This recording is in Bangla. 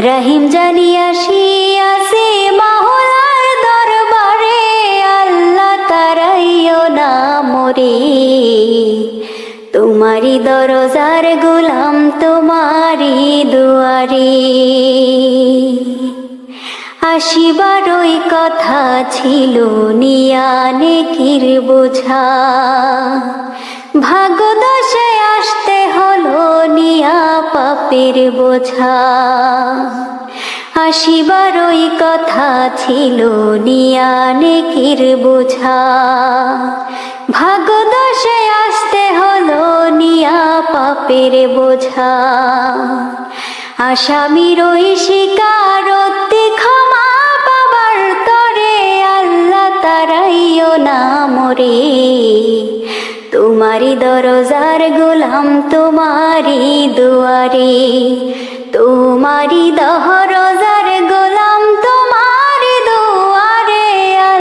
রহিম জানিয়াসিয়াছে মাওলার দরবারে, আল্লাহ তারাইও না মোরে। তোমারি দরজার গোলাম, তোমারি দুয়ারে। আসিবারই কথা ছিল নিয়া নেকির বোঝা, ভাগ্যদশায় আসতে হলো নিয়া পাপের বোঝা। আসিবারই কথা ছিল নিয়া নেকির বোঝা, ভাগ্যদশায় আসতে হলো নিয়া পাপের বোঝা। আসামির ওই স্বীকারোক্তি ক্ষমা পাবার তরে, আল্লাহ তারাইও না মোরে। তোমারি দরজার গোলাম, তোমারি দুয়ারে। তোমারি দহ